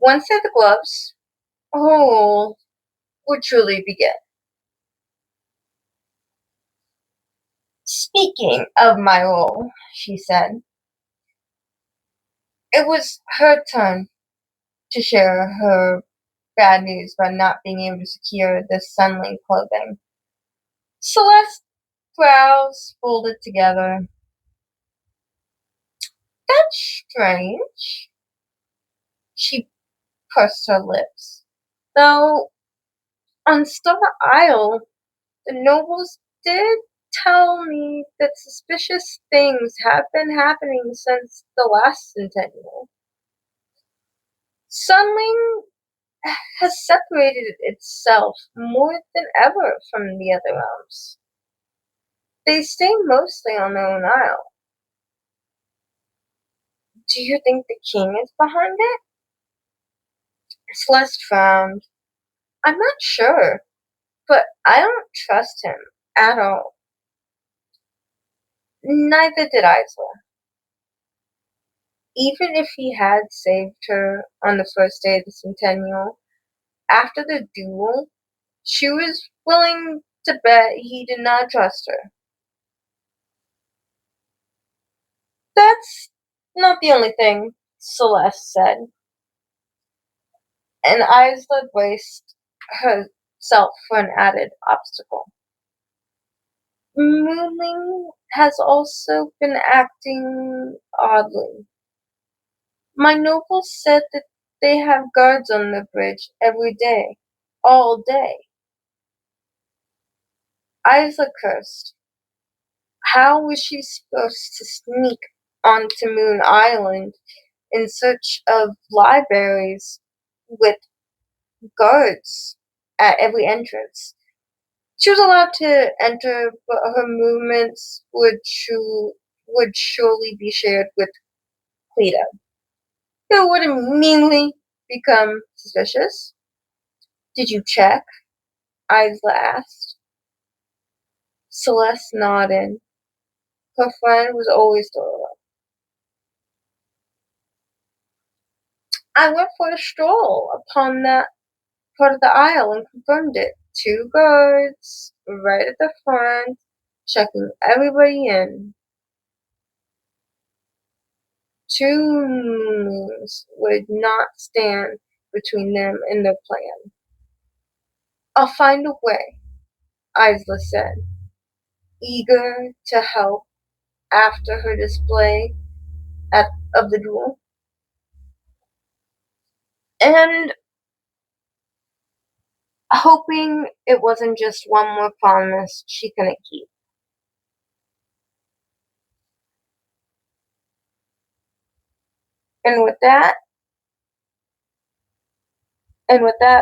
Once at the gloves, oh, would truly begin. Speaking of my role, she said, it was her turn to share her bad news about not being able to secure the Sunling clothing. Celeste's brows folded together. That's strange. She pursed her lips. Though on Star Isle, the nobles did tell me that suspicious things have been happening since the last centennial. Sunling has separated itself more than ever from the other realms. They stay mostly on their own isle. Do you think the king is behind it? Celeste frowned. I'm not sure, but I don't trust him at all. Neither did Isla. Even if he had saved her on the first day of the centennial, after the duel, she was willing to bet he did not trust her. That's not the only thing, Celeste said, and Isla braced herself for an added obstacle. Moonling has also been acting oddly. My nobles said that they have guards on the bridge every day, all day. Isla cursed. How was she supposed to sneak onto Moon Island in search of libraries with guards at every entrance? She was allowed to enter, but her movements would surely be shared with Cleta, who would immediately become suspicious. Did you check? Isla asked. Celeste nodded. Her friend was always thorough. I went for a stroll upon that part of the aisle and confirmed it. Two guards right at the front, checking everybody in. Two moons would not stand between them and their plan. I'll find a way, Isla said, eager to help after her display of the duel. And hoping it wasn't just one more promise she couldn't keep. And with that,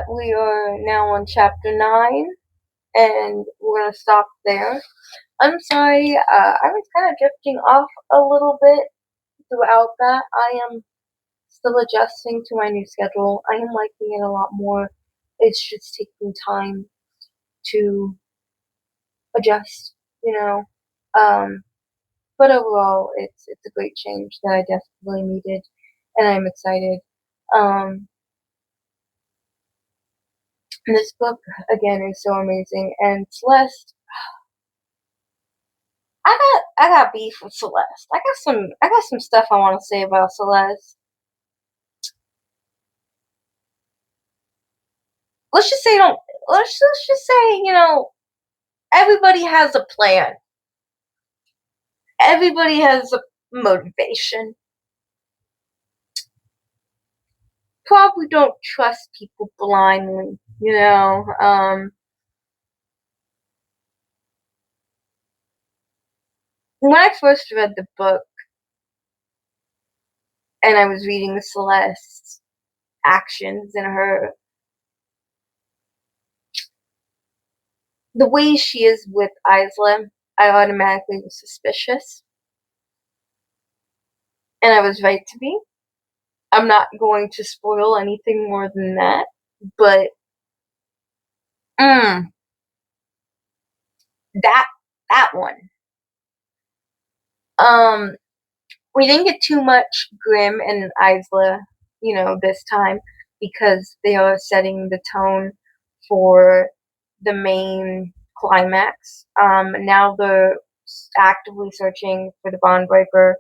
we are now on chapter 9, and we're gonna stop there. I'm sorry, I was kind of drifting off a little bit throughout that. I am still adjusting to my new schedule. I am liking it a lot more. It's just taking time to adjust, you know. Um, but overall, it's a great change that I definitely needed, and I'm excited. Um, this book again is so amazing, and Celeste. I got beef with Celeste. I got some stuff I want to say about Celeste. Let's just say don't. Let's just say everybody has a plan. Everybody has a motivation. Probably don't trust people blindly. When I first read the book and I was reading Celeste's actions and the way she is with Isla, I automatically was suspicious, and I was right to be. I'm not going to spoil anything more than that, but mm, that that one. Um, we didn't get too much Grimm and Isla, this time because they are setting the tone for the main climax. Now they're actively searching for the bond breaker,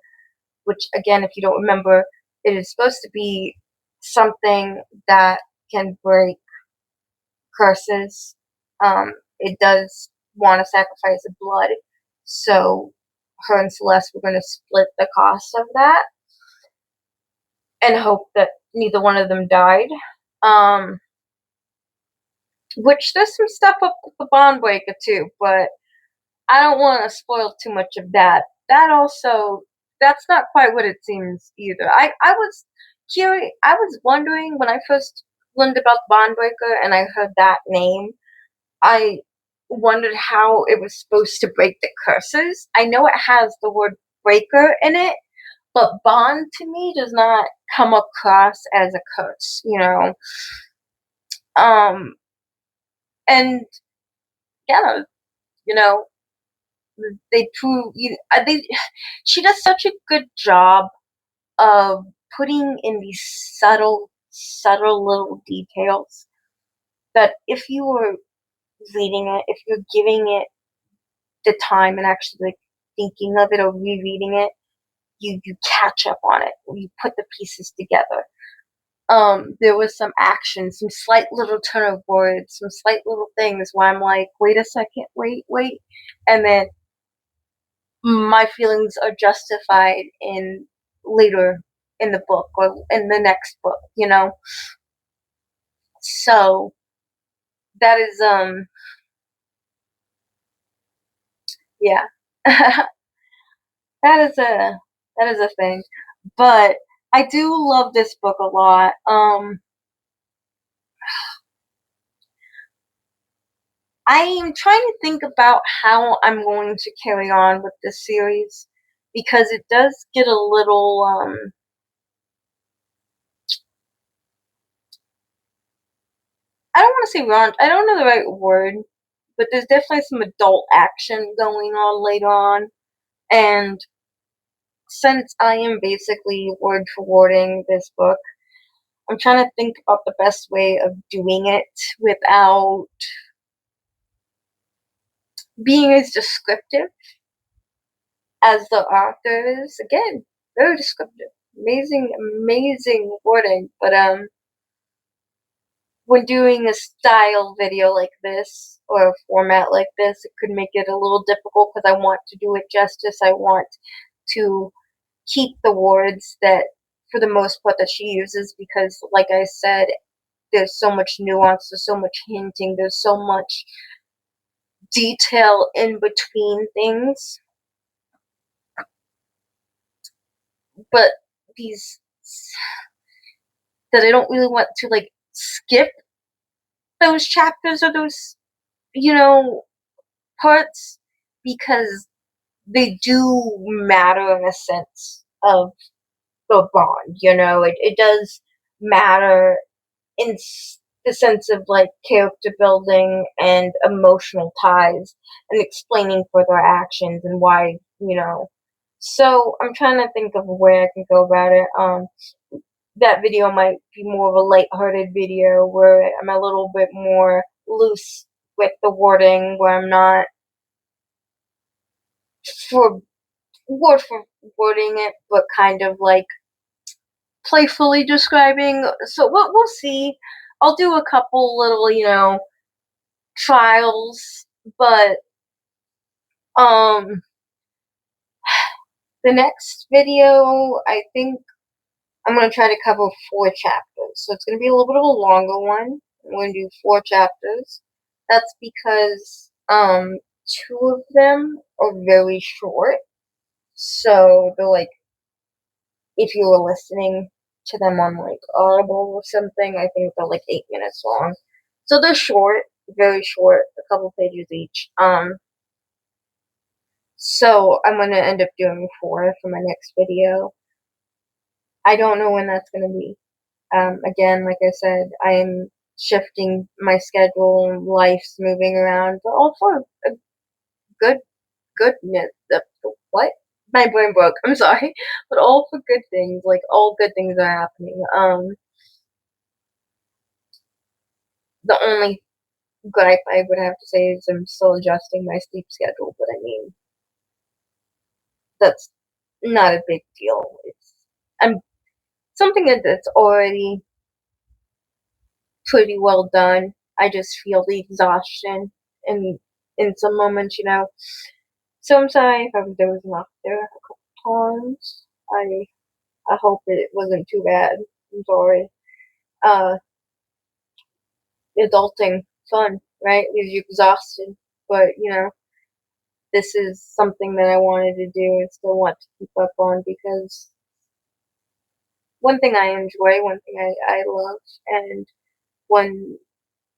which again, if you don't remember, it is supposed to be something that can break curses. It does want to sacrifice the blood, so her and Celeste were going to split the cost of that and hope that neither one of them died. Um, which there's some stuff up with the bond breaker too, but I don't want to spoil too much of that. That's not quite what it seems either. I was curious. I was wondering when I first learned about bond breaker and I heard that name. I wondered how it was supposed to break the curses. I know it has the word breaker in it, but bond to me does not come across as a curse. Um, and yeah, you know, they prove they. She does such a good job of putting in these subtle little details that if you were reading it, if you're giving it the time and actually like thinking of it or rereading it, you catch up on it. You put the pieces together. There was some action, some slight little turn of words, some slight little things where I'm like, wait a second, wait, and then my feelings are justified in later in the book or in the next book, you know? So that is yeah. That is a thing. But I do love this book a lot. I am trying to think about how I'm going to carry on with this series because it does get a little I don't want to say raunch. I don't know the right word, but there's definitely some adult action going on later on. And since I am basically word for wording this book, I'm trying to think about the best way of doing it without being as descriptive as the author is. Again, very descriptive. Amazing, amazing wording. But when doing a style video like this or a format like this, it could make it a little difficult because I want to do it justice. I want to keep the words that, for the most part, that she uses because, like I said, there's so much nuance, there's so much hinting, there's so much detail in between things. But these that I don't really want to like skip those chapters or those, you know, parts because they do matter in a sense of the bond, you know. It does matter in the sense of like character building and emotional ties and explaining further actions and why, you know. So I'm trying to think of where I can go about it. That video might be more of a light-hearted video where I'm a little bit more loose with the wording, where I'm not for word for wording it, but kind of like playfully describing. So we'll see. I'll do a couple little, you know, trials, but um, the next video I think I'm gonna try to cover 4 chapters. So it's gonna be a little bit of a longer one. I'm gonna do 4 chapters. That's because 2 of them are very short. So they're like, if you were listening to them on like Audible or something, I think they're like 8 minutes long. So they're short, very short, a couple pages each. So I'm gonna end up doing 4 for my next video. I don't know when that's gonna be. Again, like I said, I'm shifting my schedule, life's moving around, but all for a good goodness. What? My brain broke. I'm sorry, but all for good things. Like all good things are happening. The only gripe I would have to say is I'm still adjusting my sleep schedule, but I mean that's not a big deal. It's I'm something that's already pretty well done. I just feel the exhaustion in some moments, you know. So I'm sorry if I was dozing off there a couple times. I hope it wasn't too bad. I'm sorry. Uh, adulting fun, right? Leaves you exhausted, but you know this is something that I wanted to do and still want to keep up on because one thing I enjoy, one thing I love, and one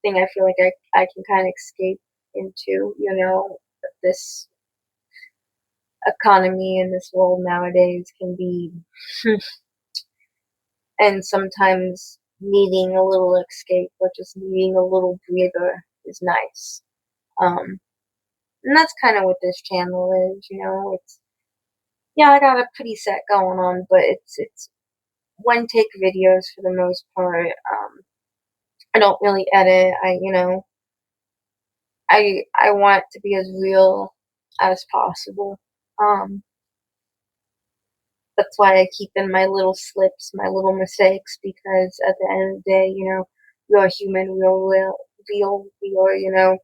thing I feel like I can kind of escape into, you know, this economy in this world nowadays can be, and sometimes needing a little escape or just needing a little breather is nice. Um, and that's kind of what this channel is, you know. It's yeah, I got a pretty set going on, but it's one take videos for the most part. I don't really edit. I want to be as real as possible. Um, that's why I keep in my little slips, my little mistakes, because at the end of the day, you know, we are human, we are, you know,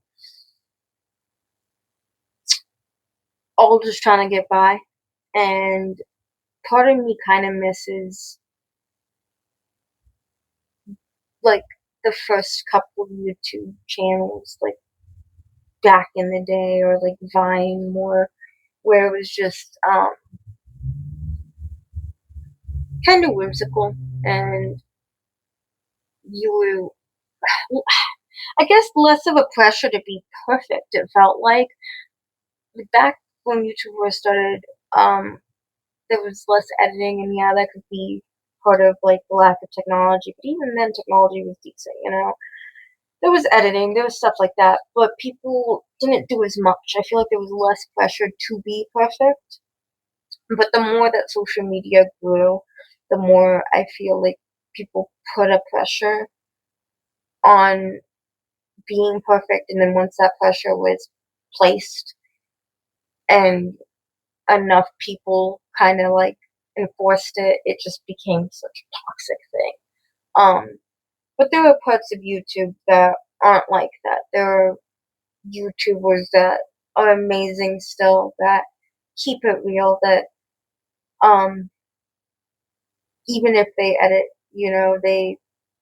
all just trying to get by. And part of me kind of misses like the first couple of YouTube channels, like back in the day, or like Vine more, where it was just kind of whimsical, and you were, I guess, less of a pressure to be perfect. It felt like back when YouTube first started, there was less editing, and yeah, that could be part of like the lack of technology. But even then, technology was decent. There was editing, there was stuff like that, but people didn't do as much. I feel like there was less pressure to be perfect. But the more that social media grew, the more I feel like people put a pressure on being perfect, and then once that pressure was placed and enough people kind of like enforced it, it just became such a toxic thing. But there are parts of YouTube that aren't like that. There are YouTubers that are amazing still, that keep it real, that um even if they edit,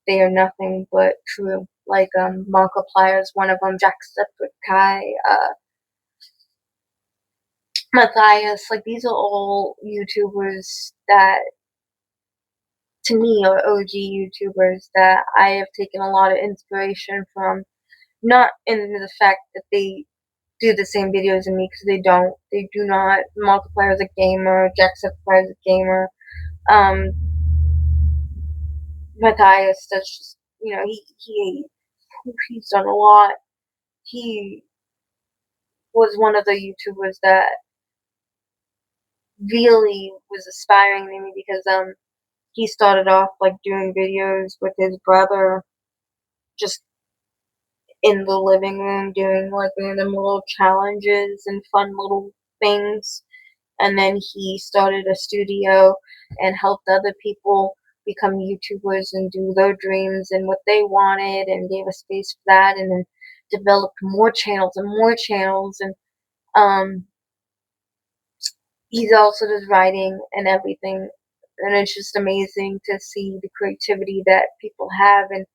they are nothing but true. Like Markiplier is one of them, Jacksepticeye, Matthias. Like these are all YouTubers that to me are OG YouTubers that I have taken a lot of inspiration from. Not in the fact that they do the same videos as me, because they don't. They do not. Markiplier is a gamer. Jacksepticeye is a gamer. Um, Matthias, that's just he's done a lot. He was one of the YouTubers that really was aspiring to me, because he started off like doing videos with his brother, just in the living room doing like random little challenges and fun little things. And then he started a studio and helped other people become YouTubers and do their dreams and what they wanted, and gave a space for that, and then developed more channels and more channels. And um he's also does writing and everything, and it's just amazing to see the creativity that people have. And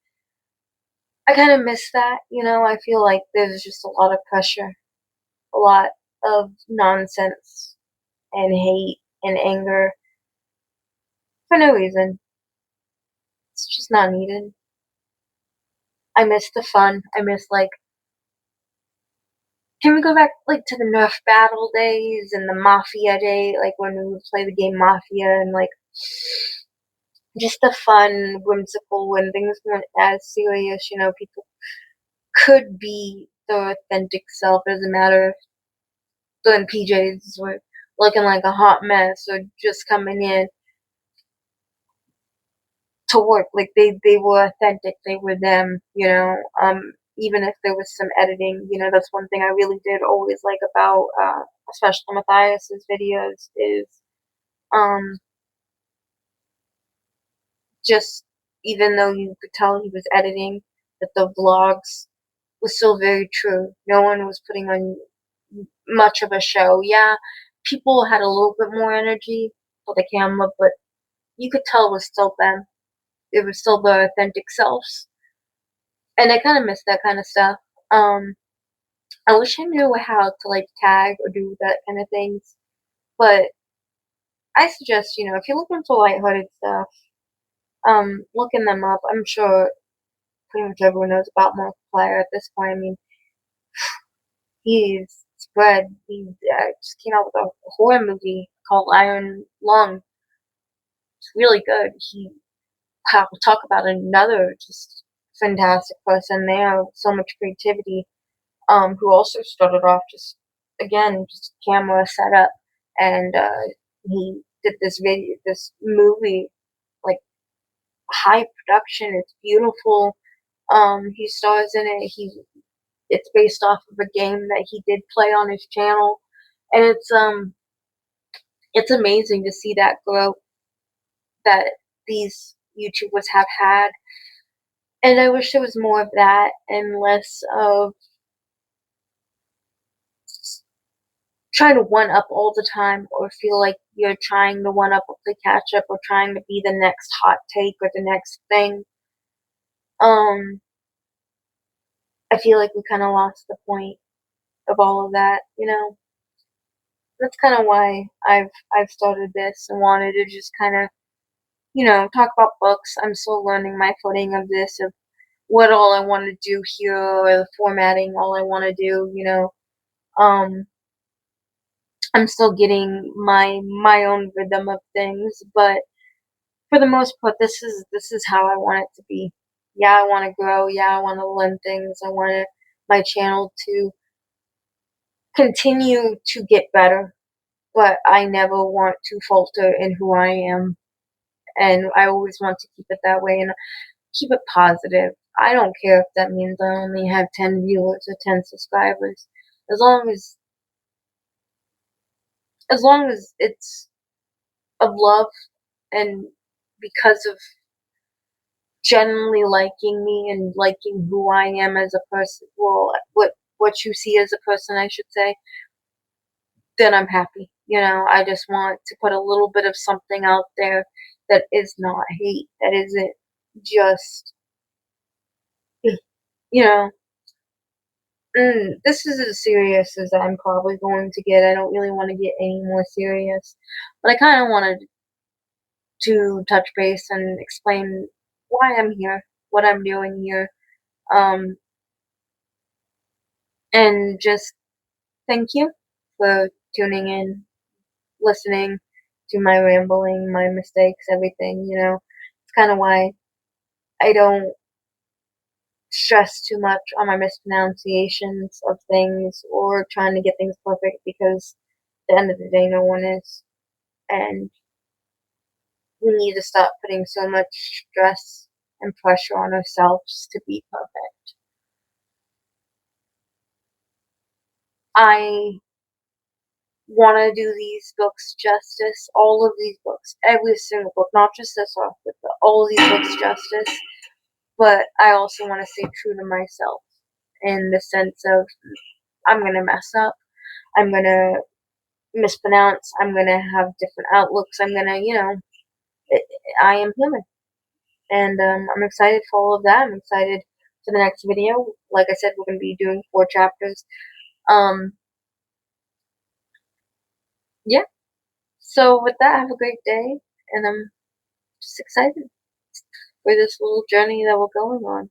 I kind of miss that. I feel like there's just a lot of pressure, a lot of nonsense and hate and anger for no reason. It's just not needed. I miss the fun. I miss, like, can we go back like to the Nerf battle days and the Mafia day, like when we would play the game Mafia, and like just the fun, whimsical, when things weren't as serious. People could be their authentic self. It doesn't matter if the PJs were looking like a hot mess or just coming in to work. Like they were authentic. They were them. Even if there was some editing, that's one thing I really did always like about, especially Matthias's videos, is um just, even though you could tell he was editing, that the vlogs was still very true. No one was putting on much of a show. Yeah, people had a little bit more energy for the camera, but you could tell it was still them. It was still their authentic selves. And I kind of miss that kind of stuff. Um, I wish I knew how to like tag or do that kind of things. But I suggest, if you're looking for lighthearted stuff, looking them up. I'm sure pretty much everyone knows about Markiplier at this point. I mean, he's spread. He just came out with a horror movie called Iron Lung. It's really good. Will talk about another just fantastic person there with so much creativity. Who also started off just, again, just camera setup, and he did this movie, like high production. It's beautiful. He stars in it. It's based off of a game that he did play on his channel, and it's amazing to see that growth that these YouTubers have had. And I wish there was more of that and less of trying to one up all the time or feel like you're trying to one up or play catch up or trying to be the next hot take or the next thing. Um, I feel like we kind of lost the point of all of that, you know. That's kind of why I've started this and wanted to just kind of, talk about books. I'm still learning my footing of this, of what all I want to do here, or the formatting, all I want to do. Um, I'm still getting my own rhythm of things, but for the most part, this is how I want it to be. Yeah, I want to grow. Yeah, I want to learn things. I want my channel to continue to get better, but I never want to falter in who I am, and I always want to keep it that way and keep it positive. I don't care if that means I only have 10 viewers or 10 subscribers, as long as it's of love and because of genuinely liking me and liking who I am as a person, well, what you see as a person, I should say, then I'm happy. I just want to put a little bit of something out there that is not hate, that isn't just, you know, this is as serious as I'm probably going to get. I don't really want to get any more serious, but I kind of wanted to touch base and explain why I'm here, what I'm doing here, um, and just thank you for tuning in, listening to my rambling, my mistakes, everything. It's kind of why I don't stress too much on my mispronunciations of things or trying to get things perfect, because at the end of the day, no one is. And we need to stop putting so much stress and pressure on ourselves to be perfect. I want to do these books justice, all of these books, every single book, not just this one, but all of these books justice. But I also want to stay true to myself in the sense of I'm going to mess up, I'm going to mispronounce, I'm going to have different outlooks, I'm going to, I am human. And I'm excited for all of that. I'm excited for the next video. Like I said, we're going to be doing 4 chapters. Um, yeah. So with that, have a great day, and I'm just excited for this little journey that we're going on.